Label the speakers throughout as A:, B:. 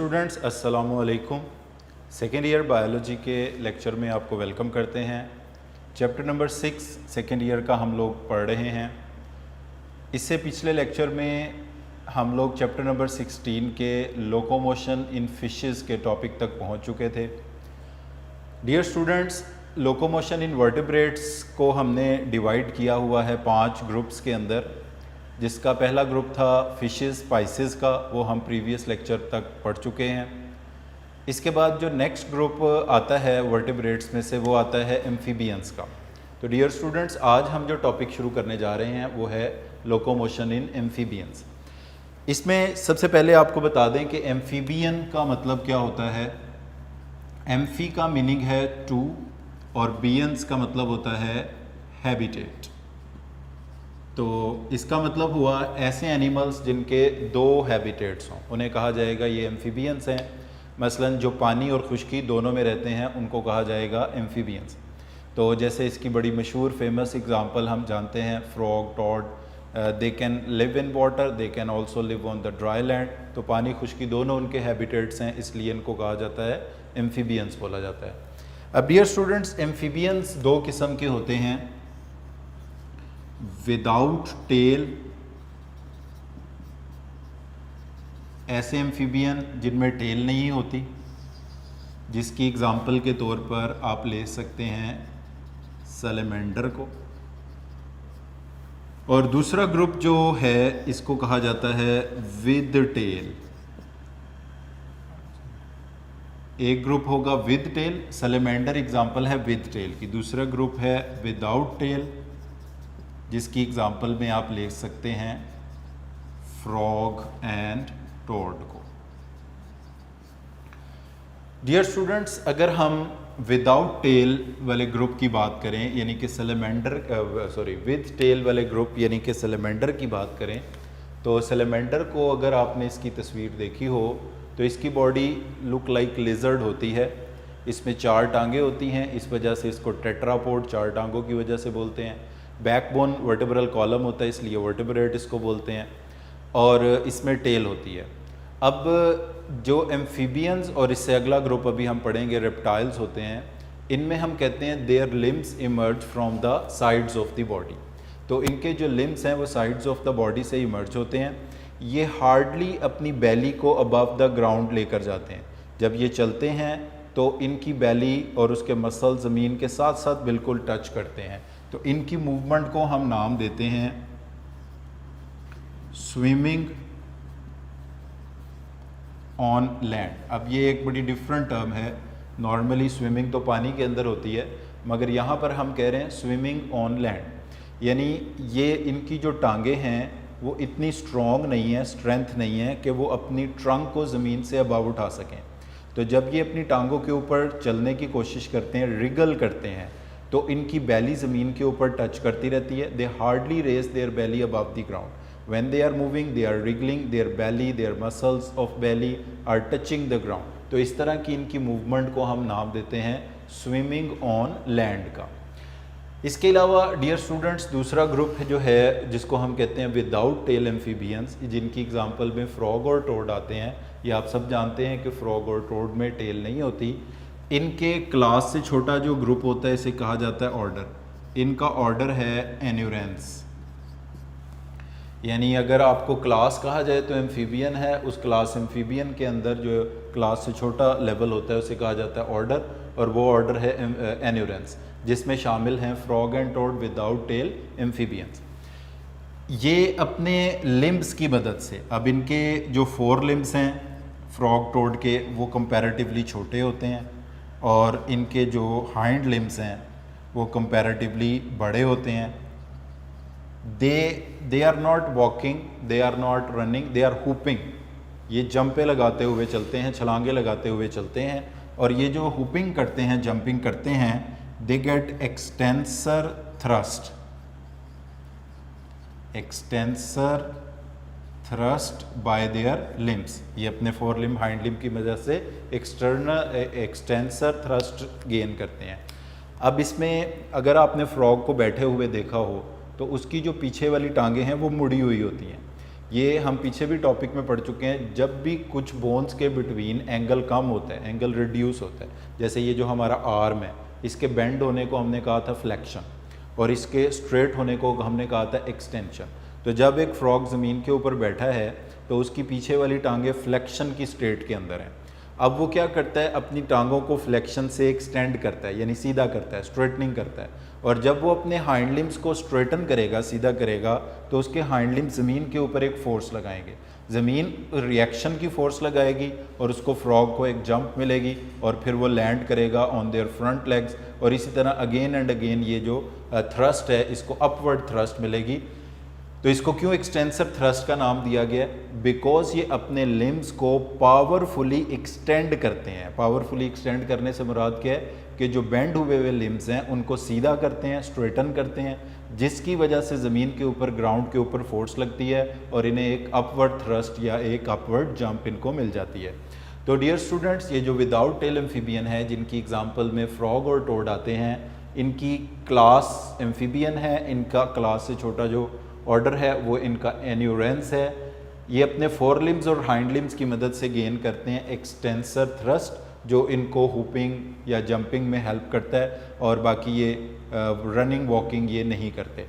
A: Students अस्सलामु अलैकुम। Second year biology के लेक्चर में आपको वेलकम करते हैं। चैप्टर नंबर 6 सेकेंड ईयर का हम लोग पढ़ रहे हैं। इससे पिछले लेक्चर में हम लोग चैप्टर नंबर 16 के लोकोमोशन इन फिशेस के टॉपिक तक पहुंच चुके थे। Dear students, locomotion in vertebrates को हमने डिवाइड किया हुआ है 5 ग्रुप्स के अंदर, जिसका पहला ग्रुप था फिशेस स्पाइसेस का, वो हम प्रीवियस लेक्चर तक पढ़ चुके हैं। इसके बाद जो नेक्स्ट ग्रुप आता है वर्टिब्रेट्स में से, वो आता है एम्फीबियंस का। तो डियर स्टूडेंट्स, आज हम जो टॉपिक शुरू करने जा रहे हैं वो है लोकोमोशन इन एम्फीबियंस। इसमें सबसे पहले आपको बता दें कि एम्फीबियन का मतलब क्या होता है। एम्फी का मीनिंग है टू और बियंस का मतलब होता है हैबिटेट। तो इसका मतलब हुआ ऐसे एनिमल्स जिनके 2 हैबिटेट्स हों, उन्हें कहा जाएगा ये एम्फीबियंस हैं। मसलन जो पानी और खुश्की दोनों में रहते हैं उनको कहा जाएगा एम्फीबियंस। तो जैसे इसकी बड़ी मशहूर फेमस एग्जांपल हम जानते हैं frog, toad, they can live in water, they can also live on the dry land. तो पानी खुश्की दोनों उनके हैबिटेट्स हैं, इसलिए इनको कहा जाता है एम्फीबियंस बोला जाता है। अब डियर स्टूडेंट्स, एम्फीबियंस 2 किस्म के होते हैं, विदाउट टेल, ऐसे एम्फीबियन जिनमें टेल नहीं होती, जिसकी एग्जाम्पल के तौर पर आप ले सकते हैं सैलेमेंडर को। और दूसरा ग्रुप जो है इसको कहा जाता है विद टेल। एक ग्रुप होगा विद टेल, सैलेमेंडर एग्जाम्पल है विद टेल की। दूसरा ग्रुप है विदाउट टेल, जिसकी एग्जाम्पल में आप ले सकते हैं फ्रॉग एंड टोड को। डियर स्टूडेंट्स, अगर हम विदाउट टेल वाले ग्रुप की बात करें, यानी कि विद टेल वाले ग्रुप यानी कि सैलेमेंडर की बात करें, तो सैलेमेंडर को अगर आपने इसकी तस्वीर देखी हो तो इसकी बॉडी लुक लाइक लिजर्ड होती है। इसमें 4 टांगे होती हैं, इस वजह से इसको टेट्रापोड, 4 टांगों की वजह से बोलते हैं। बैकबोन वर्टिब्रल कॉलम होता है, इसलिए वर्टिब्रेट इसको बोलते हैं। और इसमें टेल होती है। अब जो एम्फीबियंस और इससे अगला ग्रुप अभी हम पढ़ेंगे रेप्टाइल्स होते हैं, इनमें हम कहते हैं their limbs emerge from the sides of the body. तो इनके जो लिम्स हैं वो साइड्स ऑफ द बॉडी से इमर्ज होते हैं। ये हार्डली अपनी बैली को अबव द ग्राउंड लेकर जाते हैं। जब ये चलते हैं तो इनकी बैली और उसके मसल ज़मीन के साथ साथ बिल्कुल टच करते हैं। तो इनकी मूवमेंट को हम नाम देते हैं स्विमिंग ऑन लैंड। अब ये एक बड़ी डिफरेंट टर्म है। नॉर्मली स्विमिंग तो पानी के अंदर होती है, मगर यहाँ पर हम कह रहे हैं स्विमिंग ऑन लैंड। यानी ये इनकी जो टांगे हैं वो इतनी स्ट्रॉन्ग नहीं है, स्ट्रेंथ नहीं है कि वो अपनी ट्रंक को ज़मीन से अबव उठा सकें। तो जब ये अपनी टांगों के ऊपर चलने की कोशिश करते हैं, रिगल करते हैं, तो इनकी बैली ज़मीन के ऊपर टच करती रहती है। They hardly raise their belly above the ground. When they are moving they are wriggling their belly, their muscles of belly are touching the ground. तो इस तरह की इनकी मूवमेंट को हम नाम देते हैं स्विमिंग ऑन लैंड का। इसके अलावा डियर स्टूडेंट्स, दूसरा ग्रुप जो है जिसको हम कहते हैं विदाउट टेल एम्फीबियंस, जिनकी एग्जाम्पल में फ्रॉग और टोड आते हैं। ये आप सब जानते हैं कि फ्रॉग और टोड में टेल नहीं होती। इनके क्लास से छोटा जो ग्रुप होता है इसे कहा जाता है ऑर्डर। इनका ऑर्डर है एन्यूरेंस। यानी अगर आपको क्लास कहा जाए तो एम्फीबियन है, उस क्लास एम्फीबियन के अंदर जो क्लास से छोटा लेवल होता है उसे कहा जाता है ऑर्डर, और वो ऑर्डर है एन्यूरेंस, जिसमें शामिल हैं frog and toad without tail amphibians. ये अपने लिम्स की मदद से, अब इनके जो 4 लिम्स हैं फ्रॉग टोड के, वो कंपैरेटिवली छोटे होते हैं, और इनके जो हाइंड लिम्स हैं वो कंपैरेटिवली बड़े होते हैं। They are not walking, they are not running, they are hopping. ये जंपे लगाते हुए चलते हैं, छलांगे लगाते हुए चलते हैं। और ये जो हुपिंग करते हैं, जंपिंग करते हैं, they get extensor thrust. Extensor thrust bye there limbs. ये अपने 4 लिम्ब हाइंड लिम्ब की वजह से एक्सटेंसर थ्रस्ट गेन करते हैं। अब इसमें अगर आपने फ्रॉग को बैठे हुए देखा हो तो उसकी जो पीछे वाली टांगें हैं वो मुड़ी हुई होती हैं। ये हम पीछे भी टॉपिक में पढ़ चुके हैं। जब भी कुछ बोन्स के बिटवीन एंगल कम होता है, एंगल रिड्यूस होता है, जैसे ये जो हमारा आर्म है, इसके बेंड होने को हमने कहा था फ्लेक्शन, और इसके स्ट्रेट होने को हमने कहा था एक्सटेंशन। तो जब एक फ्रॉग ज़मीन के ऊपर बैठा है तो उसकी पीछे वाली टांगें फ्लेक्शन की स्टेट के अंदर हैं। अब वो क्या करता है, अपनी टांगों को फ्लेक्शन से एक्सटेंड करता है, यानी सीधा करता है, स्ट्रेटनिंग करता है। और जब वो अपने हाइंड लिम्स को स्ट्रेटन करेगा, सीधा करेगा, तो उसके हाइंड लिम्स ज़मीन के ऊपर एक फोर्स लगाएंगे, ज़मीन रिएक्शन की फोर्स लगाएगी और उसको फ्रॉग को एक जंप मिलेगी और फिर वो लैंड करेगा ऑन देयर फ्रंट लेग्स। और इसी तरह अगेन एंड अगेन ये जो थ्रस्ट है इसको अपवर्ड थ्रस्ट मिलेगी। तो इसको क्यों एक्सटेंसर थ्रस्ट का नाम दिया गया है? बिकॉज ये अपने लिम्स को पावरफुली एक्सटेंड करते हैं। पावरफुली एक्सटेंड करने से मुराद क्या है कि जो बेंड हुए हुए लिम्स हैं उनको सीधा करते हैं, स्ट्रेटन करते हैं, जिसकी वजह से ज़मीन के ऊपर, ग्राउंड के ऊपर फोर्स लगती है और इन्हें एक अपवर्ड थ्रस्ट या एक अपवर्ड जंप इनको मिल जाती है। तो डियर स्टूडेंट्स, ये जो विदाउट टेल एम्फीबियन है, जिनकी एग्जाम्पल में फ्रॉग और टोड आते हैं, इनकी क्लास एम्फीबियन है। इनका क्लास से छोटा जो ऑर्डर है वो इनका एन्यूरेंस है। ये अपने फोर लिम्स और हाइंड लिम्स की मदद से गेन करते हैं एक्सटेंसर थ्रस्ट, जो इनको हुपिंग या जंपिंग में हेल्प करता है, और बाकी ये रनिंग वॉकिंग ये नहीं करते।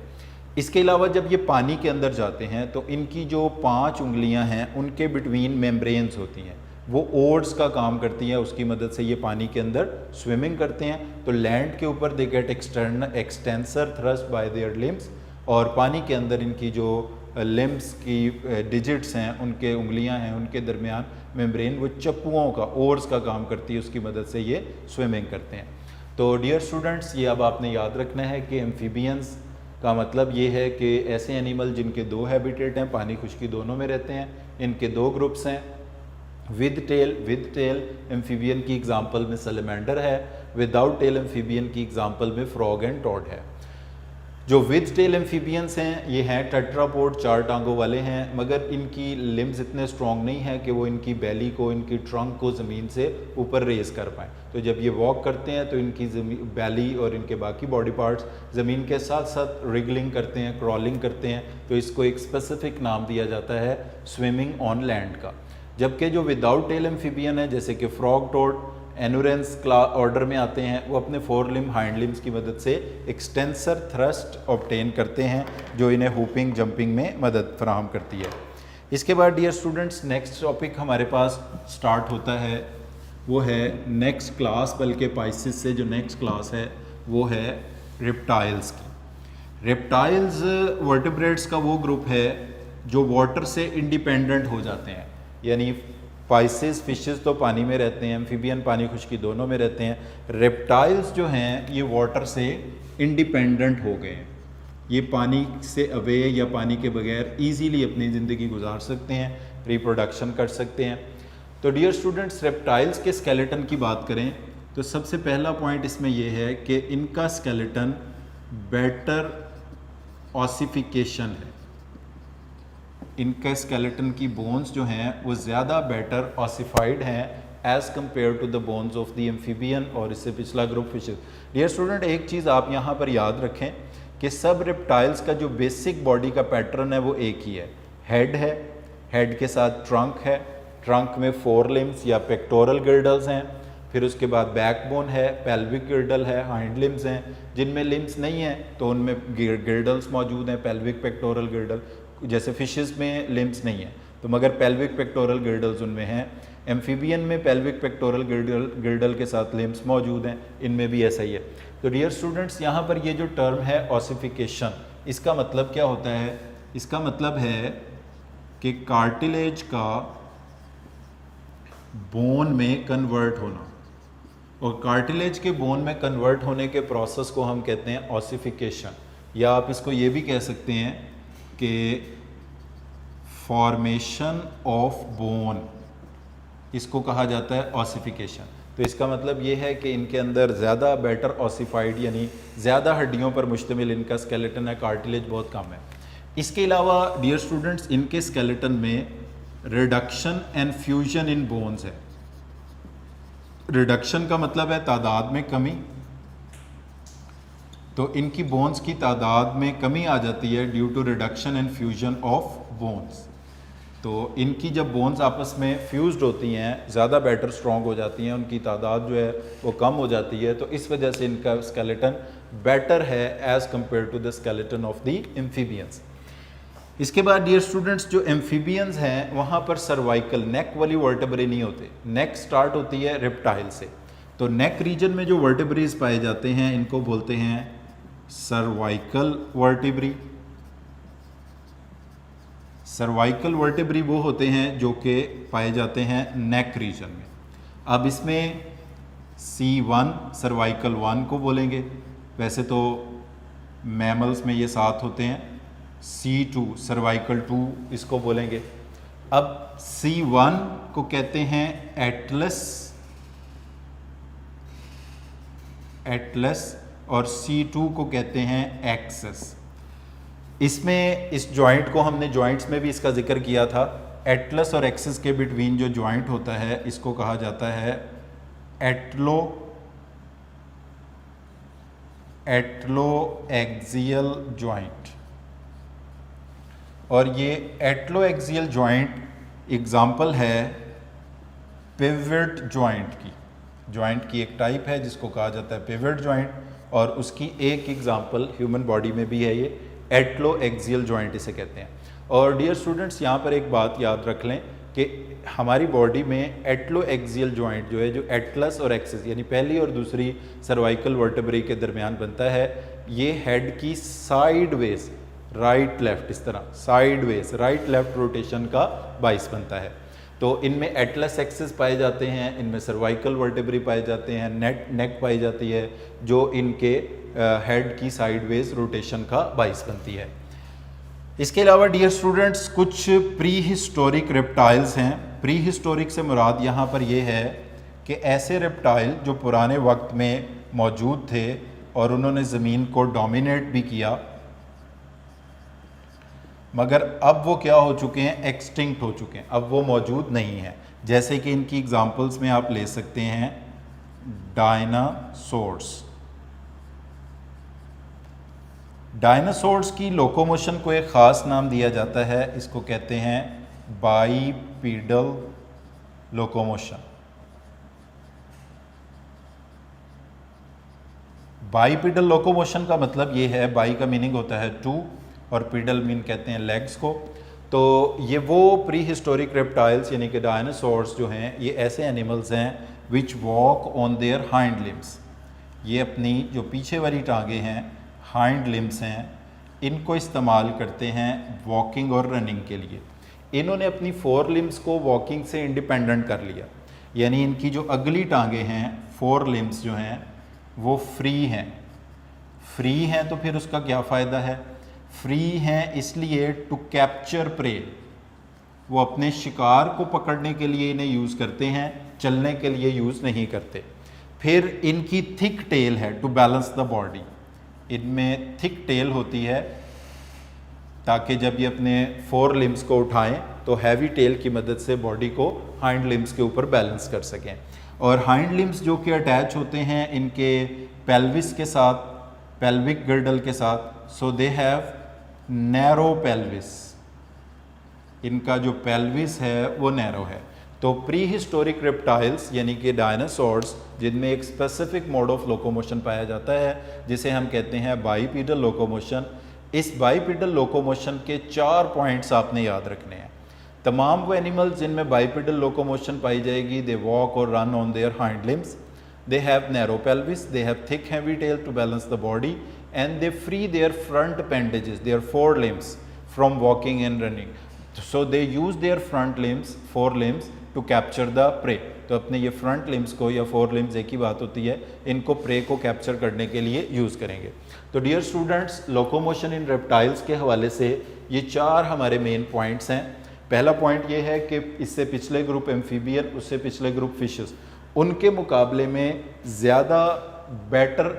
A: इसके अलावा जब ये पानी के अंदर जाते हैं तो इनकी जो 5 उंगलियां हैं उनके बिटवीन मेम्ब्रेन्स होती हैं, वो ओर्स का काम करती हैं, उसकी मदद से ये पानी के अंदर स्विमिंग करते हैं। तो लैंड के ऊपर they get extensor thrust bye there limbs, और पानी के अंदर इनकी जो लिम्स की डिजिट्स हैं, उनके उंगलियां हैं, उनके दरमियान मेम्ब्रेन वो चप्पुओं का, ओर्स का काम करती है, उसकी मदद से ये स्विमिंग करते हैं। तो डियर स्टूडेंट्स, ये अब आपने याद रखना है कि एम्फीबियंस का मतलब ये है कि ऐसे एनिमल जिनके 2 हैबिटेट हैं, पानी खुश्की दोनों में रहते हैं, इनके 2 ग्रुप्स हैं। विद टेल एम्फीबियन की एग्जांपल में सैलमेंडर है, विदाउट टेल एम्फीबियन की एग्जांपल में फ्रॉग एंड टॉड है। जो विद टेल एम्फीबियंस हैं ये हैं टेट्रापोड, 4 टांगों वाले हैं, मगर इनकी लिम्स इतने स्ट्रॉन्ग नहीं हैं कि वो इनकी बैली को, इनकी ट्रंक को ज़मीन से ऊपर रेज कर पाएँ। तो जब ये वॉक करते हैं तो इनकी बैली और इनके बाकी बॉडी पार्ट्स ज़मीन के साथ साथ रिगलिंग करते हैं, क्रॉलिंग करते हैं। तो इसको एक स्पेसिफिक नाम दिया जाता है स्विमिंग ऑन लैंड का। जबकि जो विदाउट टेल एम्फीबियन है, जैसे कि फ्रॉग, टोड, एनुरेंस ऑर्डर में आते हैं, वो अपने 4 लिम्ब, हाइंड लिम्स की मदद से एक्सटेंसर थ्रस्ट ऑब्टेन करते हैं, जो इन्हें हुपिंग, जंपिंग में मदद फराहम करती है। इसके बाद डियर स्टूडेंट्स, नेक्स्ट टॉपिक हमारे पास स्टार्ट होता है, वो है नेक्स्ट क्लास, बल्कि पाइसिस से जो नेक्स्ट क्लास है वो है रेप्टाइल्स की। रेप्टाइल्स वर्टिब्रेट्स का वो ग्रुप है जो वाटर से इंडिपेंडेंट हो जाते हैं, यानी पाइसेस, फिशेस तो पानी में रहते हैं, एम्फीबियन पानी खुश्की दोनों में रहते हैं। रेप्टाइल्स जो हैं ये वाटर से इंडिपेंडेंट हो गए हैं, ये पानी से अवे या पानी के बगैर इजीली अपनी ज़िंदगी गुजार सकते हैं, रिप्रोडक्शन कर सकते हैं। तो डियर स्टूडेंट्स, रेप्टाइल्स के स्केलेटन की बात करें तो सबसे पहला पॉइंट इसमें यह है कि इनका स्केलेटन बेटर ऑसिफिकेशन है। इनका स्केलेटन की बोन्स जो हैं वो ज़्यादा बेटर ऑसिफाइड हैं as compare to the bones of the amphibian और इससे पिछला ग्रुप फिशेस। डियर स्टूडेंट, एक चीज़ आप यहाँ पर याद रखें कि सब रेप्टाइल्स का जो बेसिक बॉडी का पैटर्न है वो एक ही है। हेड है, हेड के साथ ट्रंक है, ट्रंक में 4 लिम्स या पेक्टोरल गिर्डल्स हैं, फिर उसके बाद बैकबोन है, पेल्विक गिर्डल है, हाइंड लिम्स हैं। जिनमें लिम्स नहीं हैं तो उनमें गिर्डल्स मौजूद हैं, पेल्विक, पेक्टोरल गिर्डल। जैसे फिशेस में लिम्स नहीं है तो मगर पेल्विक पेक्टोरल गिर्डल्स उनमें हैं। एम्फीबियन में पेल्विक पेक्टोरल गिर्डल के साथ लिम्स मौजूद हैं, इनमें भी ऐसा ही है। तो डियर स्टूडेंट्स, यहाँ पर ये जो टर्म है ऑसिफिकेशन, इसका मतलब क्या होता है? इसका मतलब है कि कार्टिलेज का बोन में कन्वर्ट होना, और कार्टिलेज के बोन में कन्वर्ट होने के प्रोसेस को हम कहते हैं ऑसिफिकेशन, या आप इसको ये भी कह सकते हैं कि फॉर्मेशन ऑफ बोन, इसको कहा जाता है ऑसिफिकेशन। तो इसका मतलब ये है कि इनके अंदर ज़्यादा बेटर ऑसिफाइड यानी ज़्यादा हड्डियों पर मुश्तमिल इनका स्केलेटन है, कार्टिलेज बहुत कम है। इसके अलावा डियर स्टूडेंट्स, इनके स्केलेटन में reduction and fusion in bones है। रिडक्शन का मतलब है तादाद में कमी, तो इनकी बोन्स की तादाद में कमी आ जाती है due to reduction and fusion of bones. तो इनकी जब बोन्स आपस में फ्यूज्ड होती हैं, ज़्यादा बेटर स्ट्रॉन्ग हो जाती हैं, उनकी तादाद जो है वो कम हो जाती है, तो इस वजह से इनका स्केलेटन बेटर है as compare to the skeleton of the amphibians. इसके बाद डियर स्टूडेंट्स, जो एम्फीबियंस हैं वहाँ पर सर्वाइकल नेक वाली वर्टेब्रे नहीं होते, नेक स्टार्ट होती है रेप्टाइल से। तो नेक रीजन में जो वर्टेब्रेज पाए जाते हैं इनको बोलते हैं सर्वाइकल वर्टेब्री। सर्वाइकल वर्टेब्री वो होते हैं जो कि पाए जाते हैं नेक रीजन में। अब इसमें C1 सर्वाइकल 1 को बोलेंगे, वैसे तो मैमल्स में ये 7 होते हैं। C2 सर्वाइकल 2 इसको बोलेंगे। अब C1 को कहते हैं एटलस और C2 को कहते हैं एक्सेस। इसमें इस जॉइंट को हमने जॉइंट्स में भी इसका जिक्र किया था। एटलस और एक्सिस के बिटवीन जो जॉइंट होता है इसको कहा जाता है एटलो एक्सियल जॉइंट। और ये एटलो एक्सियल जॉइंट एग्जाम्पल है पिवट जॉइंट की एक टाइप है जिसको कहा जाता है पिवट जॉइंट, और उसकी एक एग्जाम्पल ह्यूमन बॉडी में भी है, ये एटलो एक्सियल जॉइंट इसे कहते हैं। और डियर स्टूडेंट्स, यहाँ पर एक बात याद रख लें कि हमारी बॉडी में एटलो एक्सियल जॉइंट जो है, जो एटलस और एक्सिस यानी पहली और दूसरी सर्वाइकल वर्टेब्रे के दरमियान बनता है, ये हेड की साइड वेज राइट लेफ्ट, इस तरह side veg right left rotation का बाइस बनता है। तो इनमें एटलस एक्सिस पाए जाते हैं, इनमें सर्वाइकल वर्टेब्रे पाए जाते हैं, नेक पाई जाती है जो इनके हेड की साइडवेज रोटेशन का बाइस बनती है। इसके अलावा डियर स्टूडेंट्स, कुछ प्री हिस्टोरिक रेप्टाइल्स हैं। प्री हिस्टोरिक से मुराद यहाँ पर यह है कि ऐसे रेप्टाइल जो पुराने वक्त में मौजूद थे और उन्होंने ज़मीन को डोमिनेट भी किया, मगर अब वो क्या हो चुके हैं, एक्सटिंक्ट हो चुके हैं, अब वो मौजूद नहीं है। जैसे कि इनकी एग्जांपल्स में आप ले सकते हैं डायनासोर्स की लोकोमोशन को एक ख़ास नाम दिया जाता है, इसको कहते हैं बाइपीडल लोकोमोशन। बाइपीडल लोकोमोशन का मतलब ये है, बाई का मीनिंग होता है टू और पीडल मीन कहते हैं लेग्स को। तो ये वो प्री हिस्टोरिक रेप्टाइल्स यानी कि डायनासोर्स जो हैं, ये ऐसे एनिमल्स हैं which walk on their hind limbs. ये अपनी जो पीछे वाली टांगे हैं, हाइंड लिम्स हैं, इनको इस्तेमाल करते हैं वॉकिंग और रनिंग के लिए। इन्होंने अपनी फोर लिम्स को वॉकिंग से इंडिपेंडेंट कर लिया, यानी इनकी जो अगली टांगे हैं, फोर लिम्स जो हैं वो फ्री हैं। तो फिर उसका क्या फ़ायदा है, फ्री हैं इसलिए टू कैप्चर प्रे, वो अपने शिकार को पकड़ने के लिए इन्हें यूज़ करते हैं, चलने के लिए यूज़ नहीं करते। फिर इनकी थिक टेल है टू बैलेंस द बॉडी, इनमें थिक टेल होती है ताकि जब ये अपने फोर लिम्स को उठाएं तो हैवी टेल की मदद से बॉडी को हाइंड लिम्स के ऊपर बैलेंस कर सकें। और हाइंड लिम्स जो कि अटैच होते हैं इनके पेल्विस के साथ, पेल्विक गर्डल के साथ, सो दे हैव नैरो पेल्विस, इनका जो पेल्विस है वो नैरो है। तो प्री हिस्टोरिक रेप्टाइल्स यानी कि डायनासोर्स जिनमें एक स्पेसिफिक मोड ऑफ लोकोमोशन पाया जाता है जिसे हम कहते हैं बाइपीडल लोकोमोशन, इस बाइपीडल लोकोमोशन के 4 पॉइंट्स आपने याद रखने हैं। तमाम वो एनिमल्स जिनमें बाइपीडल लोकोमोशन पाई जाएगी, दे वॉक और run on their hind limbs, they have narrow pelvis, they have thick heavy tail to balance the body, and they free their front appendages, their forelimbs, from walking and running. So they use their front limbs, forelimbs, to capture the prey. तो अपने ये front limbs को या four limbs एक ही बात होती है, इनको प्रे को कैप्चर करने के लिए यूज़ करेंगे। तो dear students, locomotion in reptiles के हवाले से ये 4 हमारे मेन पॉइंट्स हैं। पहला पॉइंट ये है कि इससे पिछले ग्रुप एम्फीबियन, उससे पिछले ग्रुप फिशेस, उनके मुकाबले में ज़्यादा बेटर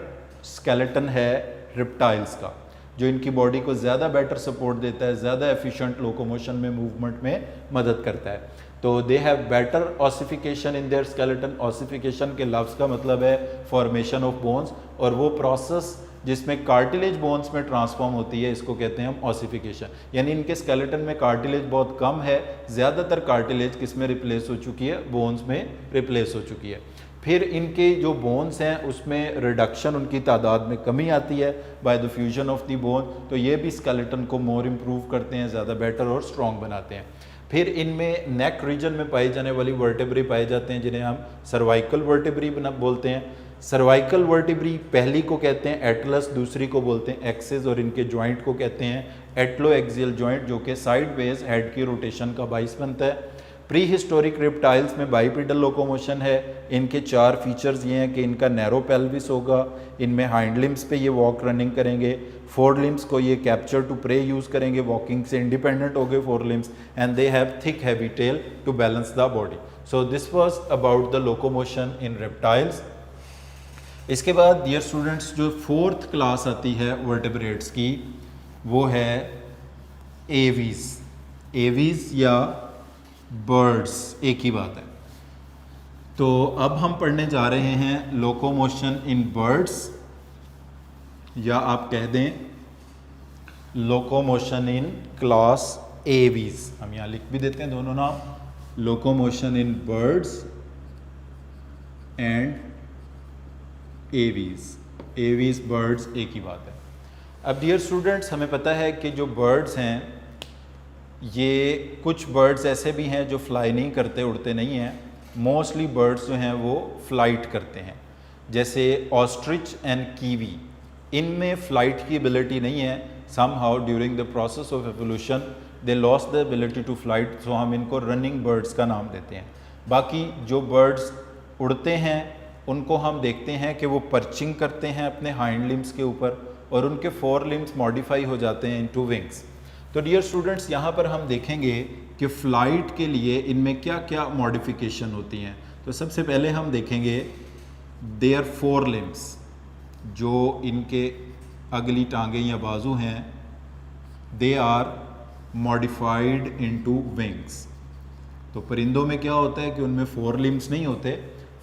A: स्केलेटन है रेप्टाइल्स का, जो इनकी बॉडी को ज़्यादा बेटर सपोर्ट देता है, ज़्यादा एफिशिएंट लोकोमोशन में, मूवमेंट में मदद करता है। तो they have better ossification in their skeleton. Ossification के लफ्ज़ का मतलब है फॉर्मेशन ऑफ बोन्स, और वो प्रोसेस जिसमें कार्टिलेज बोन्स में ट्रांसफॉर्म होती है, इसको कहते हैं हम ऑसिफिकेशन। यानी इनके स्केलेटन में कार्टिलेज बहुत कम है, ज़्यादातर कार्टिलेज किस में रिप्लेस हो चुकी है, बोन्स में रिप्लेस हो चुकी है। फिर इनके जो बोन्स हैं उसमें रिडक्शन, उनकी तादाद में कमी आती है by the fusion of the bone, तो ये भी स्केलेटन को मोर इम्प्रूव करते हैं, ज़्यादा बेटर और स्ट्रॉन्ग बनाते हैं। फिर इनमें नेक रीजन में पाए जाने वाली वर्टेब्री पाए जाते हैं जिन्हें हम सर्वाइकल वर्टेब्री बोलते हैं। सर्वाइकल वर्टेब्री पहली को कहते हैं एटलस, दूसरी को बोलते हैं एक्सिस, और इनके जॉइंट को कहते हैं एटलो एक्सियल जॉइंट, जो कि साइड वेज हेड की रोटेशन का बाइस बनता है। प्री हिस्टोरिक रिप्टाइल्स में बाइपेडल लोकोमोशन है। इनके 4 फीचर्स ये हैं कि इनका नैरो पेल्विस होगा, इनमें हाइंड लिम्स पे ये वॉक रनिंग करेंगे, फोर लिम्स को ये कैप्चर टू प्रे यूज़ करेंगे, वॉकिंग से इंडिपेंडेंट हो गए fore limbs, and they have thick heavy tail to balance the body. So this was about the locomotion in reptiles. इसके बाद डियर स्टूडेंट्स जो 4th क्लास आती है वर्टेब्रेट्स की वो है एवीज। एवीज या बर्ड्स एक ही बात है। तो अब हम पढ़ने जा रहे हैं लोकोमोशन इन बर्ड्स, या आप कह दें लोकोमोशन इन क्लास एवीज। हम यहाँ लिख भी देते हैं दोनों नाम, locomotion in birds and aves. Aves birds एक ही बात है। अब डियर स्टूडेंट्स हमें पता है कि जो बर्ड्स हैं ये कुछ बर्ड्स ऐसे भी हैं जो फ्लाई नहीं करते, उड़ते नहीं हैं। मोस्टली बर्ड्स जो हैं वो फ्लाइट करते हैं, जैसे ऑस्ट्रिच एंड कीवी, इनमें फ्लाइट की एबिलिटी नहीं है। Somehow during the process of evolution they lost the ability to flight, so हम इनको रनिंग बर्ड्स का नाम देते हैं। बाकी जो बर्ड्स उड़ते हैं उनको हम देखते हैं कि वो पर्चिंग करते हैं अपने हाइंड लिम्स के ऊपर, और उनके 4 लिम्स मॉडिफाई हो जाते हैं इनटू विंग्स। तो डियर स्टूडेंट्स यहाँ पर हम देखेंगे कि फ़्लाइट के लिए इनमें क्या क्या मॉडिफिकेशन होती हैं। तो सबसे पहले हम देखेंगे देयर 4 लिम्स, जो इनके अगली टांगें या बाजू हैं, they are modified into wings. तो परिंदों में क्या होता है कि उनमें 4 लिम्स नहीं होते,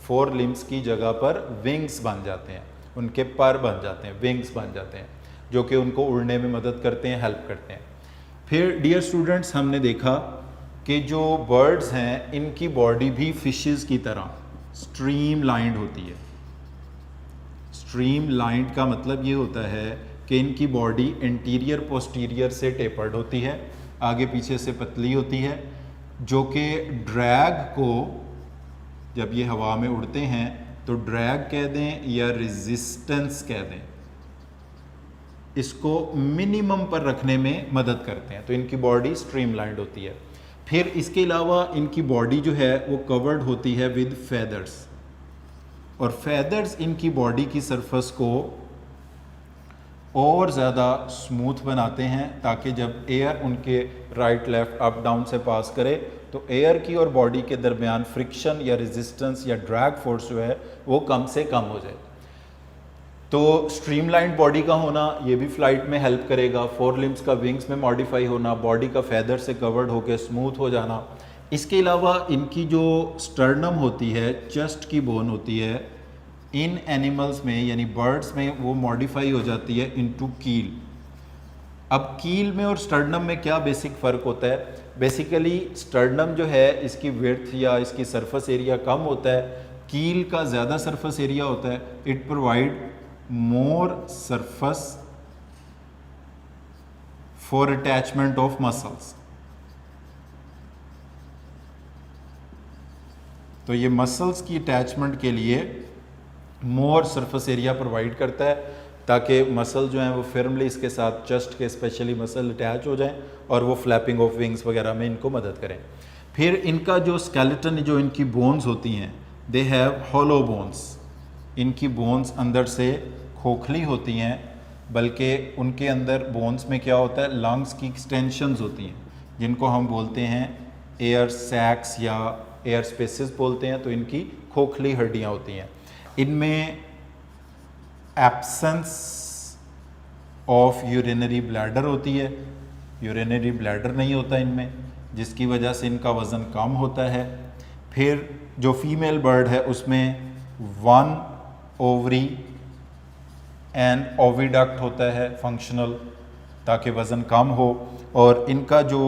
A: 4 लिम्स की जगह पर विंग्स बन जाते हैं, उनके पर बन जाते हैं, विंग्स बन जाते हैं, जो कि उनको उड़ने में मदद करते हैं, हेल्प करते हैं। फिर डियर स्टूडेंट्स हमने देखा कि जो बर्ड्स हैं इनकी बॉडी भी फिशेस की तरह स्ट्रीम लाइंड होती है। स्ट्रीम लाइंड का मतलब ये होता है कि इनकी बॉडी इंटीरियर पोस्टीरियर से टेपर्ड होती है, आगे पीछे से पतली होती है, जो कि ड्रैग को, जब ये हवा में उड़ते हैं तो ड्रैग कह दें या रेजिस्टेंस कह दें, इसको मिनिमम पर रखने में मदद करते हैं। तो इनकी बॉडी स्ट्रीमलाइंड होती है। फिर इसके अलावा इनकी बॉडी जो है वो कवर्ड होती है विद फेदर्स, और फेदर्स इनकी बॉडी की सरफेस को और ज़्यादा स्मूथ बनाते हैं, ताकि जब एयर उनके राइट लेफ्ट अप डाउन से पास करे तो एयर की और बॉडी के दरमियान फ्रिक्शन या रेजिस्टेंस या ड्रैग फोर्स जो है वो कम से कम हो जाए। तो स्ट्रीमलाइंड बॉडी का होना ये भी फ्लाइट में हेल्प करेगा। 4 लिम्स का विंग्स में मॉडिफाई होना, बॉडी का फेदर से कवर्ड होकर स्मूथ हो जाना। इसके अलावा इनकी जो स्टर्नम होती है, चेस्ट की बोन होती है, इन एनिमल्स में यानी बर्ड्स में वो मॉडिफाई हो जाती है इनटू कील। अब कील में और स्टर्नम में क्या बेसिक फ़र्क होता है? बेसिकली स्टर्नम जो है इसकी विड्थ या इसकी सरफेस एरिया कम होता है, कील का ज़्यादा सरफेस एरिया होता है। It provide more surface for attachment of muscles. तो ये मसल्स की अटैचमेंट के लिए मोर सरफेस एरिया प्रोवाइड करता है, ताकि मसल जो हैं वो फर्मली इसके साथ चेस्ट के स्पेशली मसल अटैच हो जाएं और वो फ्लैपिंग ऑफ विंग्स वगैरह में इनको मदद करें। फिर इनका जो स्केलेटन, जो इनकी बोन्स होती हैं, दे हैव हॉलो बोन्स। इनकी बोन्स अंदर से खोखली होती हैं, बल्कि उनके अंदर बोन्स में क्या होता है, लंग्स की एक्सटेंशंस होती हैं, जिनको हम बोलते हैं एयर सैक्स या एयर स्पेसेस बोलते हैं। तो इनकी खोखली हड्डियाँ होती हैं। इनमें एब्सेंस ऑफ यूरिनरी ब्लैडर होती है, यूरिनरी ब्लैडर नहीं होता इनमें, जिसकी वजह से इनका वज़न कम होता है। फिर जो फीमेल बर्ड है उसमें 1 ओवरी एंड ओविडक्ट होता है फंक्शनल, ताकि वज़न कम हो। और इनका जो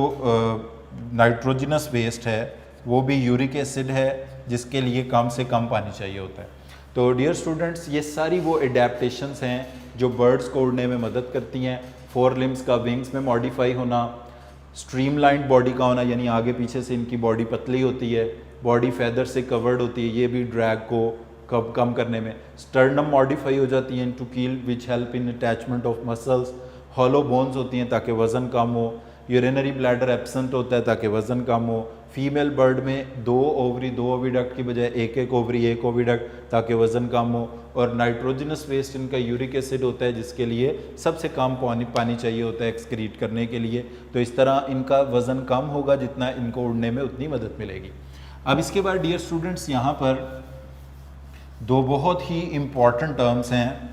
A: नाइट्रोजनस वेस्ट है वो भी यूरिक एसिड है, जिसके लिए कम से कम पानी चाहिए होता है। तो डियर स्टूडेंट्स, ये सारी वो एडेप्टेशंस हैं जो बर्ड्स को उड़ने में मदद करती हैं। फोर लिम्स का विंग्स में मॉडिफाई होना, स्ट्रीमलाइंड बॉडी का होना, यानी आगे पीछे से इनकी बॉडी पतली होती है, बॉडी फैदर से कवर्ड होती है, ये भी ड्रैग को कम करने में। स्टर्नम मॉडिफाई हो जाती है इनटू कील which help in attachment of muscles. Hollow bones होती हैं ताकि वज़न कम हो। यूरिनरी ब्लैडर एब्सेंट होता है ताकि वज़न कम हो। फीमेल बर्ड में 2 ओवरी 2 ओविडक्ट की बजाय एक ओवरी 1 ओविडक्ट, ताकि वज़न कम हो। और नाइट्रोजनस वेस्ट इनका यूरिक एसिड होता है, जिसके लिए सबसे कम पानी चाहिए होता है एक्सक्रीट करने के लिए। तो इस तरह इनका वज़न कम होगा, जितना इनको उड़ने में उतनी मदद मिलेगी। अब इसके बाद डियर स्टूडेंट्स, यहाँ पर 2 बहुत ही इम्पॉर्टेंट टर्म्स हैं,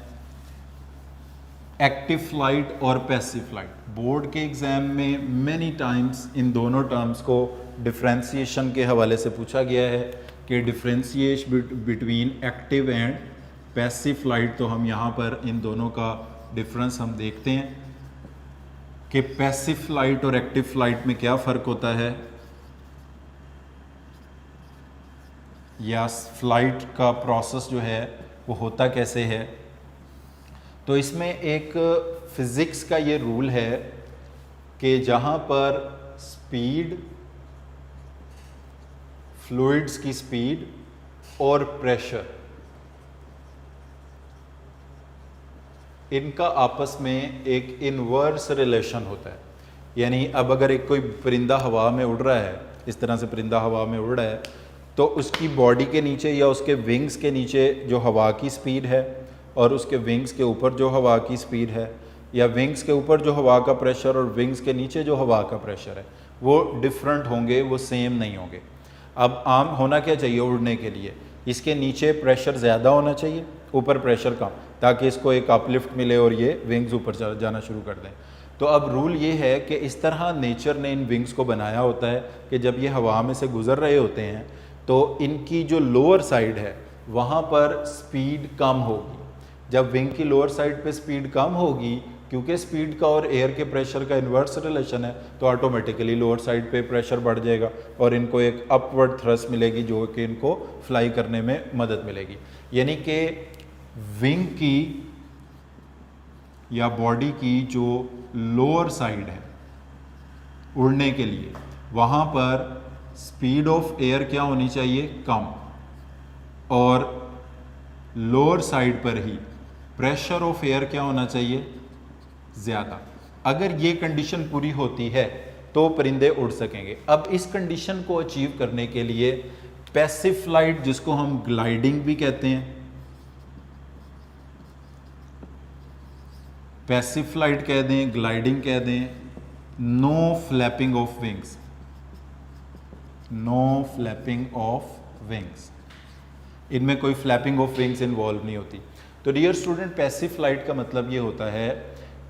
A: एक्टिव फ्लाइट और पैसिव फ्लाइट। बोर्ड के एग्ज़ाम में मैनी टाइम्स इन दोनों टर्म्स को डिफ्रेंशिएशन के हवाले से पूछा गया है कि differentiate between active and passive flight. तो हम यहाँ पर इन दोनों का डिफरेंस हम देखते हैं कि पैसिव फ्लाइट और एक्टिव फ्लाइट में क्या फ़र्क होता है, या फ्लाइट का प्रोसेस जो है वो होता कैसे है। तो इसमें एक फिज़िक्स का ये रूल है कि जहाँ पर स्पीड, फ्लूइड्स की स्पीड और प्रेशर, इनका आपस में एक इनवर्स रिलेशन होता है। यानी अब अगर एक कोई परिंदा हवा में उड़ रहा है, इस तरह से परिंदा हवा में उड़ रहा है, तो उसकी बॉडी के नीचे या उसके विंग्स के नीचे जो हवा की स्पीड है और उसके विंग्स के ऊपर जो हवा की स्पीड है, या विंग्स के ऊपर जो हवा का प्रेशर और विंग्स के नीचे जो हवा का प्रेशर है, वो डिफरेंट होंगे, वो सेम नहीं होंगे। अब आम होना क्या चाहिए उड़ने के लिए, इसके नीचे प्रेशर ज़्यादा होना चाहिए, ऊपर प्रेशर कम, ताकि इसको एक अपलिफ्ट मिले और ये विंग्स ऊपर जाना शुरू कर दें। तो अब रूल ये है कि इस तरह नेचर ने इन विंग्स को बनाया होता है कि जब ये हवा में से गुजर रहे होते हैं तो इनकी जो लोअर साइड है वहाँ पर स्पीड कम होगी। जब विंग की लोअर साइड पे स्पीड कम होगी, क्योंकि स्पीड का और एयर के प्रेशर का इन्वर्स रिलेशन है, तो ऑटोमेटिकली लोअर साइड पे प्रेशर बढ़ जाएगा और इनको एक अपवर्ड थ्रस्ट मिलेगी जो कि इनको फ्लाई करने में मदद मिलेगी। यानी कि विंग की या बॉडी की जो लोअर साइड है उड़ने के लिए, वहाँ पर स्पीड ऑफ एयर क्या होनी चाहिए, कम, और लोअर साइड पर ही प्रेशर ऑफ एयर क्या होना चाहिए, ज़्यादा। अगर ये कंडीशन पूरी होती है तो परिंदे उड़ सकेंगे। अब इस कंडीशन को अचीव करने के लिए पैसिव फ्लाइट, जिसको हम ग्लाइडिंग भी कहते हैं, पैसिव फ्लाइट कह दें, ग्लाइडिंग कह दें, no flapping of wings, no flapping of wings, इनमें कोई फ्लैपिंग ऑफ विंग्स इन्वॉल्व नहीं होती। तो डियर स्टूडेंट, पैसिव फ्लाइट का मतलब ये होता है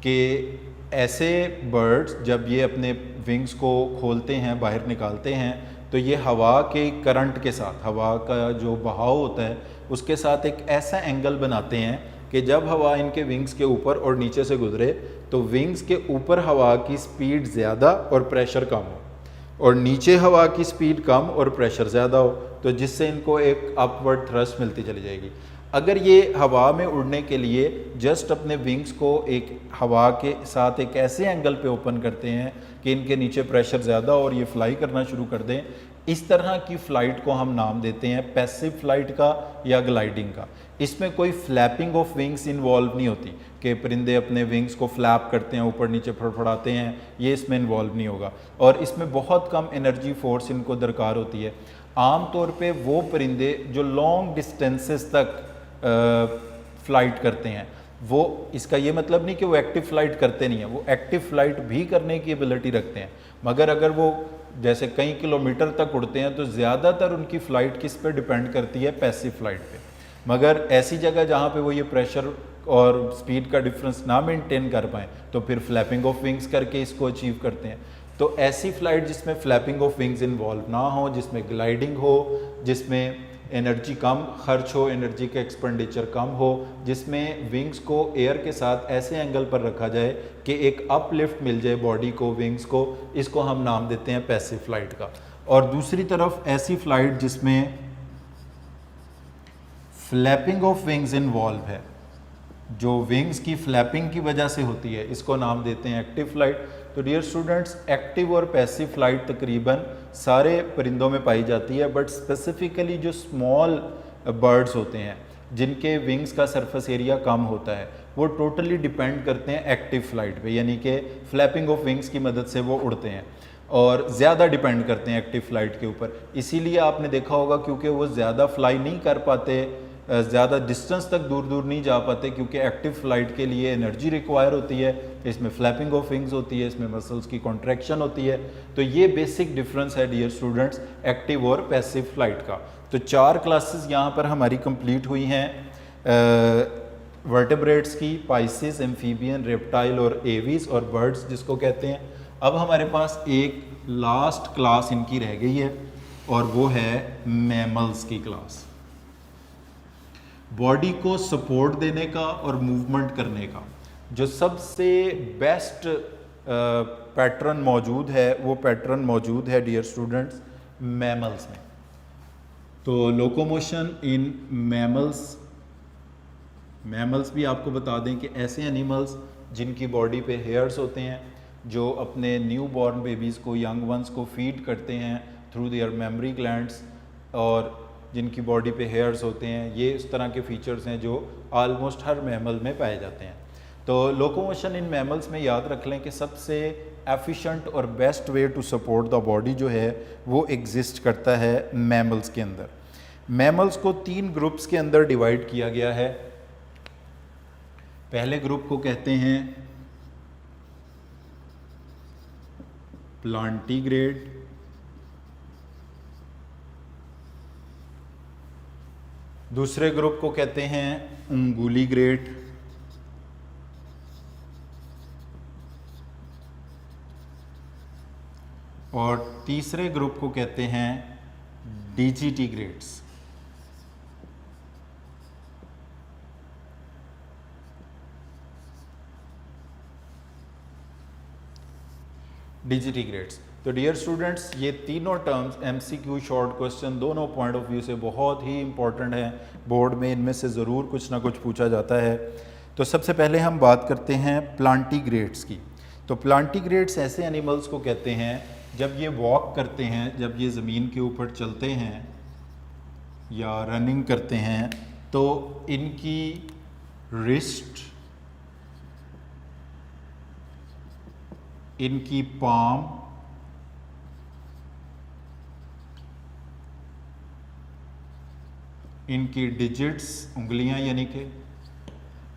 A: कि ऐसे बर्ड्स जब ये अपने विंग्स को खोलते हैं, बाहर निकालते हैं, तो ये हवा के करंट के साथ, हवा का जो बहाव होता है उसके साथ एक ऐसा एंगल बनाते हैं कि जब हवा इनके विंग्स के ऊपर और नीचे से गुजरे तो विंग्स के ऊपर हवा की स्पीड ज़्यादा और प्रेशर कम हो, और नीचे हवा की स्पीड कम और प्रेशर ज़्यादा हो, तो जिससे इनको एक अपवर्ड थ्रस्ट मिलती चली जाएगी। अगर ये हवा में उड़ने के लिए जस्ट अपने विंग्स को एक हवा के साथ एक ऐसे एंगल पे ओपन करते हैं कि इनके नीचे प्रेशर ज़्यादा और ये फ्लाई करना शुरू कर दें, इस तरह की फ़्लाइट को हम नाम देते हैं पैसिव फ्लाइट का या ग्लाइडिंग का। इसमें कोई फ्लैपिंग ऑफ विंग्स इन्वॉल्व नहीं होती कि परिंदे अपने विंग्स को फ्लैप करते हैं, ऊपर नीचे फड़फड़ाते हैं, ये इसमें इन्वॉल्व नहीं होगा। और इसमें बहुत कम एनर्जी फोर्स इनको दरकार होती है। आम तौर पे वो परिंदे जो लॉन्ग डिस्टेंसेस तक फ़्लाइट करते हैं, वो, इसका ये मतलब नहीं कि वो एक्टिव फ़्लाइट करते नहीं हैं, वो एक्टिव फ़्लाइट भी करने की एबिलिटी रखते हैं, मगर अगर वो जैसे कई किलोमीटर तक उड़ते हैं तो ज़्यादातर उनकी फ़्लाइट किस पे डिपेंड करती है, पैसिव फ़्लाइट पे। मगर ऐसी जगह जहाँ पे वो ये प्रेशर और स्पीड का डिफरेंस ना मेंटेन कर पाएँ तो फिर फ्लैपिंग ऑफ विंग्स करके इसको अचीव करते हैं। तो ऐसी फ़्लाइट जिसमें फ्लैपिंग ऑफ विंग्स इन्वॉल्व ना हो, जिसमें ग्लाइडिंग हो, जिसमें एनर्जी कम खर्च हो, एनर्जी का एक्सपेंडिचर कम हो, जिसमें विंग्स को एयर के साथ ऐसे एंगल पर रखा जाए कि एक अपलिफ्ट मिल जाए बॉडी को, विंग्स को, इसको हम नाम देते हैं पैसिव फ्लाइट का। और दूसरी तरफ ऐसी फ्लाइट जिसमें फ्लैपिंग ऑफ विंग्स इन्वॉल्व है, जो विंग्स की फ्लैपिंग की वजह से होती है, इसको नाम देते हैं एक्टिव फ्लाइट। तो डियर स्टूडेंट्स, एक्टिव और पैसिव फ्लाइट तकरीबन सारे परिंदों में पाई जाती है, बट स्पेसिफिकली जो स्मॉल बर्ड्स होते हैं जिनके विंग्स का सरफेस एरिया कम होता है, वो टोटली डिपेंड करते हैं एक्टिव फ्लाइट पे, यानी कि फ्लैपिंग ऑफ विंग्स की मदद से वो उड़ते हैं और ज़्यादा डिपेंड करते हैं एक्टिव फ्लाइट के ऊपर। इसीलिए आपने देखा होगा क्योंकि वो ज़्यादा फ्लाई नहीं कर पाते, ज़्यादा डिस्टेंस तक दूर दूर नहीं जा पाते, क्योंकि एक्टिव फ्लाइट के लिए एनर्जी रिक्वायर होती है, इसमें फ्लैपिंग ऑफ विंग्स होती है, इसमें मसल्स की कॉन्ट्रैक्शन होती है। तो ये बेसिक डिफरेंस है डियर स्टूडेंट्स एक्टिव और पैसिव फ्लाइट का। तो 4 क्लासेस यहाँ पर हमारी कंप्लीट हुई हैं वर्टेब्रेट्स की, पाइसेस, एम्फीबियन, रेप्टाइल और एवीज और बर्ड्स जिसको कहते हैं। अब हमारे पास एक लास्ट क्लास इनकी रह गई है और वो है मैमल्स की क्लास। बॉडी को सपोर्ट देने का और मूवमेंट करने का जो सबसे बेस्ट पैटर्न मौजूद है, वो पैटर्न मौजूद है डियर स्टूडेंट्स मैमल्स में। तो लोकोमोशन इन मैमल्स भी आपको बता दें कि ऐसे एनिमल्स जिनकी बॉडी पे हेयर्स होते हैं, जो अपने न्यू बॉर्न बेबीज़ को, यंग वंस को फीड करते हैं थ्रू देयर मेमोरी ग्लैंड्स, और जिनकी बॉडी पे हेयर्स होते हैं, ये इस तरह के फीचर्स हैं जो ऑलमोस्ट हर मैमल में पाए जाते हैं। तो लोकोमोशन इन मैमल्स में याद रख लें कि सबसे एफिशिएंट और best way to support the body जो है वो एग्जिस्ट करता है मैमल्स के अंदर। मैमल्स को 3 ग्रुप्स के अंदर डिवाइड किया गया है। पहले ग्रुप को कहते हैं प्लांटीग्रेड, दूसरे ग्रुप को कहते हैं उंगुलीग्रेड, और तीसरे ग्रुप को कहते हैं डिजिटिग्रेड्स। डिजिटिग्रेड्स। तो डियर स्टूडेंट्स, ये तीनों टर्म्स एमसीक्यू शॉर्ट क्वेश्चन दोनों पॉइंट ऑफ व्यू से बहुत ही इंपॉर्टेंट हैं, बोर्ड में इनमें से ज़रूर कुछ ना कुछ पूछा जाता है। तो सबसे पहले हम बात करते हैं प्लांटीग्रेड्स की। तो प्लांटीग्रेड्स ऐसे एनिमल्स को कहते हैं जब ये वॉक करते हैं, जब ये ज़मीन के ऊपर चलते हैं या रनिंग करते हैं, तो इनकी रिस्ट, इनकी पाम, इनकी डिजिट्स, उंगलियां यानी कि,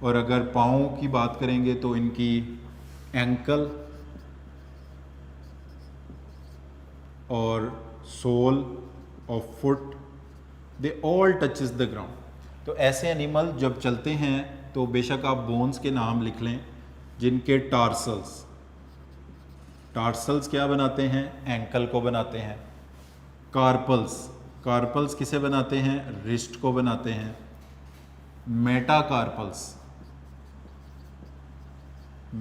A: और अगर पाँव की बात करेंगे तो इनकी एंकल और sole of foot, they all touches the ground. तो ऐसे एनिमल जब चलते हैं तो बेशक आप बोन्स के नाम लिख लें जिनके टार्सल्स क्या बनाते हैं, एंकल को बनाते हैं। कार्पल्स किसे बनाते हैं, रिस्ट को बनाते हैं।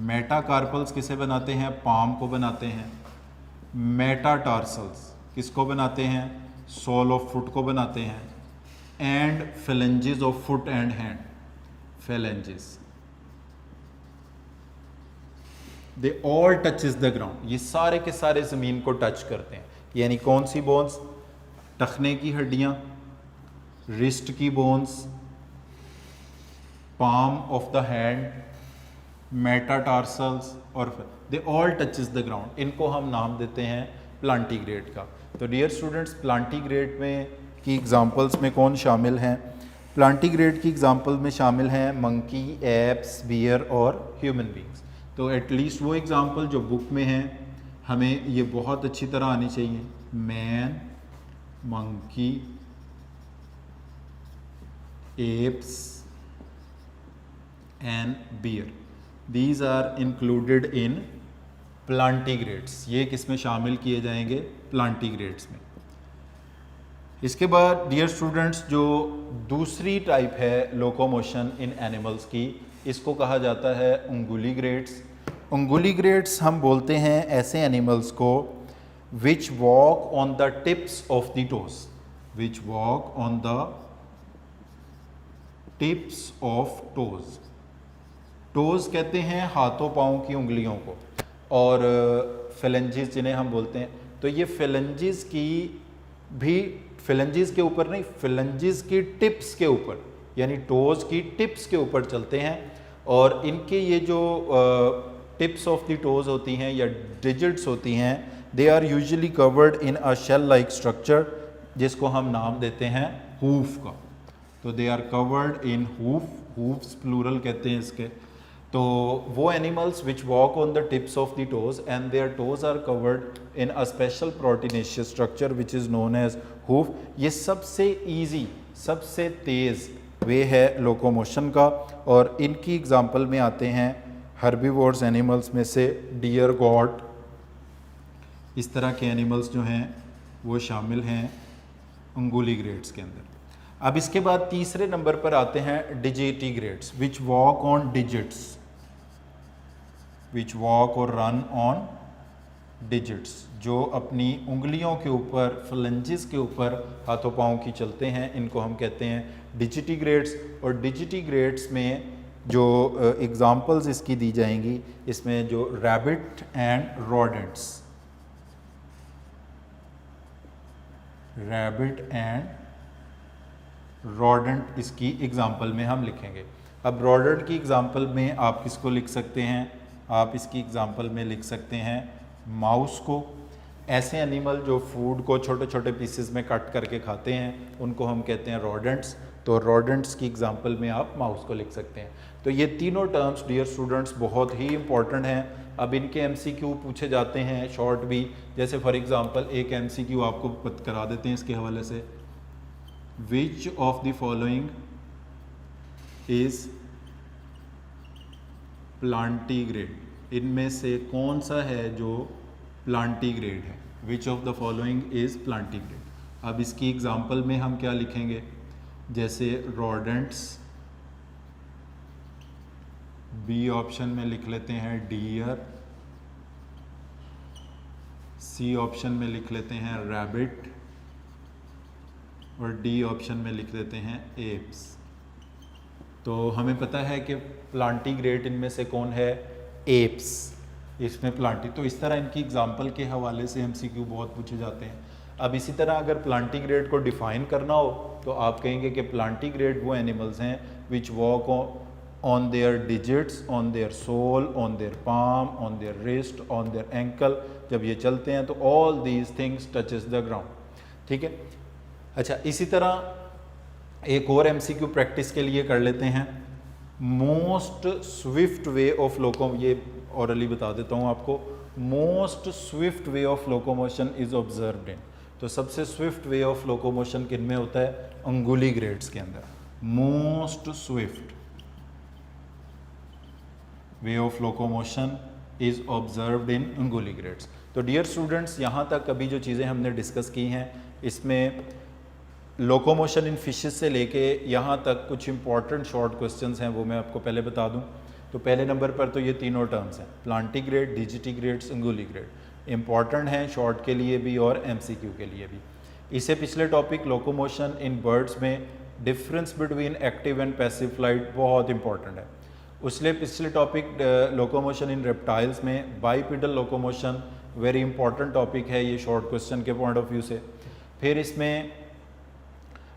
A: मेटाकार्पल्स किसे बनाते हैं, पाम को बनाते हैं। मेटाटार्सल्स किसको बनाते हैं, सोल ऑफ फुट को बनाते हैं। And phalanges of foot and hand, phalanges, they all touches the ground. ये सारे के सारे ज़मीन को टच करते हैं। यानी कौन सी बोन्स, टखने की हड्डियाँ, रिस्ट की bones, palm of the hand, metatarsals, और they all touches the ground. इनको हम नाम देते हैं प्लांटीग्रेड का। तो डियर स्टूडेंट्स, प्लांटीग्रेड में की एग्जांपल्स में कौन शामिल हैं, प्लांटीग्रेड की एग्जांपल में शामिल हैं मंकी, एप्स, बियर और ह्यूमन बींग्स। तो एटलीस्ट वो एग्जांपल जो बुक में हैं हमें ये बहुत अच्छी तरह आनी चाहिए। Man, monkey, apes and bear, these are included in plantigrades. ये किस में शामिल किए जाएंगे, प्लांटीग्रेड्स में। इसके बाद डियर स्टूडेंट्स, जो दूसरी टाइप है लोकोमोशन इन एनिमल्स की, इसको कहा जाता है उंगुलीग्रेट्स। उंगुलीग्रेट्स हम बोलते हैं ऐसे एनिमल्स को which walk on the tips of the toes, which walk on the tips of toes. Toes कहते हैं हाथों पाँव की उंगलियों को, और फेलेंजिस जिन्हें हम बोलते हैं, तो ये फेलेंजिस की भी, फेलेंजिस के ऊपर नहीं, फेलेंजिस की टिप्स के ऊपर, यानी टोज की टिप्स के ऊपर चलते हैं। और इनके ये जो टिप्स ऑफ द टोज होती हैं या डिजिट्स होती हैं, they are usually covered in a shell like structure, जिसको हम नाम देते हैं हूफ का। तो they are covered in hoof, hoofs plural कहते हैं इसके। तो वो animals which walk on the tips of the toes and their toes are covered in a special proteinaceous structure which is known as hoof. ये सबसे easy, सबसे तेज़ वे है लोकोमोशन का, और इनकी एग्जांपल में आते हैं हर्बीवोर्स एनिमल्स में से डियर, गॉट, इस तरह के एनिमल्स जो हैं वो शामिल हैं उंगुलीग्रेट्स के अंदर। अब इसके बाद तीसरे नंबर पर आते हैं digitigrades, which walk on digits, which walk और रन ऑन डिजिट्स, जो अपनी उंगलियों के ऊपर, फ्लेंजिस के ऊपर हाथों पाँव की चलते हैं, इनको हम कहते हैं डिजिटिग्रेट्स। और डिजिटिग्रेट्स में जो एग्जांपल्स इसकी दी जाएंगी, इसमें जो rabbit and rodents, rabbit and rodent इसकी एग्जांपल में हम लिखेंगे। अब रोडेंट की एग्जांपल में आप किसको लिख सकते हैं? आप इसकी एग्जांपल में लिख सकते हैं माउस को। ऐसे एनिमल जो फूड को छोटे छोटे पीसेस में कट करके खाते हैं, उनको हम कहते हैं रोडेंट्स। तो रोडेंट्स की एग्जांपल में आप माउस को लिख सकते हैं। तो ये तीनों टर्म्स डियर स्टूडेंट्स बहुत ही इंपॉर्टेंट हैं। अब इनके एमसीक्यू पूछे जाते हैं शॉर्ट भी, जैसे फॉर एग्जांपल एक एमसीक्यू आपको करा देते हैं इसके हवाले से, which of the following is plantigrade, इनमें से कौन सा है जो प्लांटीग्रेड है? Which of the following is plantigrade. अब इसकी एग्जांपल में हम क्या लिखेंगे? जैसे रोडेंट्स, बी ऑप्शन में लिख लेते हैं डियर, सी ऑप्शन में लिख लेते हैं रैबिट, और डी ऑप्शन में लिख देते हैं एप्स। तो हमें पता है कि प्लांटीग्रेड इनमें से कौन है? एप्स, इसमें प्लांटी। तो इस तरह इनकी एग्जांपल के हवाले से एमसीक्यू बहुत पूछे जाते हैं। अब इसी तरह अगर प्लांटीग्रेड को डिफाइन करना हो तो आप कहेंगे कि प्लांटीग्रेड वो एनिमल्स हैं which walk on their digits, on their sole, on their palm, on their wrist, on their ankle. जब ये चलते हैं तो all these things touches the ground. ठीक है। अच्छा, इसी तरह एक और एमसीक्यू प्रैक्टिस के लिए कर लेते हैं। मोस्ट स्विफ्ट वे ऑफ लोको, ये ऑरली बता देता हूँ आपको। Most swift way of locomotion is observed इन, तो सबसे स्विफ्ट वे ऑफ लोकोमोशन किन में होता है? उंगुलीग्रेड्स के अंदर। Most swift way of locomotion is observed in unguligrades. तो डियर स्टूडेंट्स, यहाँ तक अभी जो चीज़ें हमने डिस्कस की हैं, इसमें लोकोमोशन इन फिशेस से लेके यहाँ तक कुछ इंपॉर्टेंट शॉर्ट क्वेश्चंस हैं, वो मैं आपको पहले बता दूं। तो पहले नंबर पर तो ये तीनों टर्म्स हैं, प्लांटीग्रेड, डिजिटिग्रेड्स, उंगुलीग्रेड। इंपॉर्टेंट हैं शॉर्ट के लिए भी और एमसीक्यू के लिए भी। इससे पिछले टॉपिक लोकोमोशन इन बर्ड्स में difference between active and passive flight बहुत इंपॉर्टेंट है। उससे पिछले टॉपिक लोकोमोशन इन रेप्टाइल्स में बाइपिडल लोकोमोशन वेरी इंपॉर्टेंट टॉपिक है ये शॉर्ट क्वेश्चन के पॉइंट ऑफ व्यू से। फिर इसमें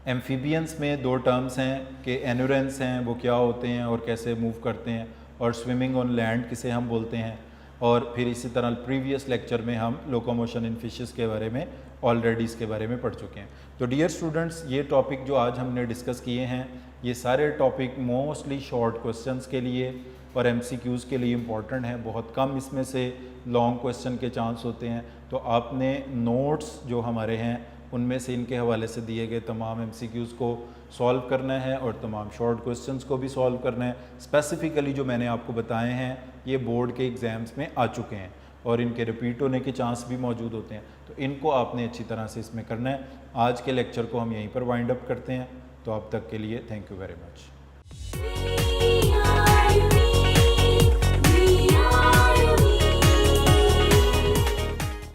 A: एम्फीबियंस में दो टर्म्स हैं कि एनुरेंस हैं, वो क्या होते हैं और कैसे मूव करते हैं, और स्विमिंग ऑन लैंड किसे हम बोलते हैं। और फिर इसी तरह प्रीवियस लेक्चर में हम लोकोमोशन इन फिशेस के बारे में ऑलरेडी इसके बारे में पढ़ चुके हैं। तो डियर स्टूडेंट्स, ये टॉपिक जो आज हमने डिस्कस किए हैं, ये सारे टॉपिक मोस्टली शॉर्ट क्वेश्चंस के लिए और एमसीक्यूज़ के लिए इम्पॉर्टेंट हैं। बहुत कम इसमें से लॉन्ग क्वेश्चन के चांस होते हैं। तो आपने नोट्स जो हमारे हैं उनमें से इनके हवाले से दिए गए तमाम एमसीक्यूज़ को सॉल्व करना है और तमाम शॉर्ट क्वेश्चंस को भी सॉल्व करना है। स्पेसिफ़िकली जो मैंने आपको बताए हैं ये बोर्ड के एग्ज़ाम्स में आ चुके हैं और इनके रिपीट होने के चांस भी मौजूद होते हैं, तो इनको आपने अच्छी तरह से इसमें करना है। आज के लेक्चर को हम यहीं पर वाइंड अप करते हैं, तो अब तक के लिए थैंक यू वेरी मच।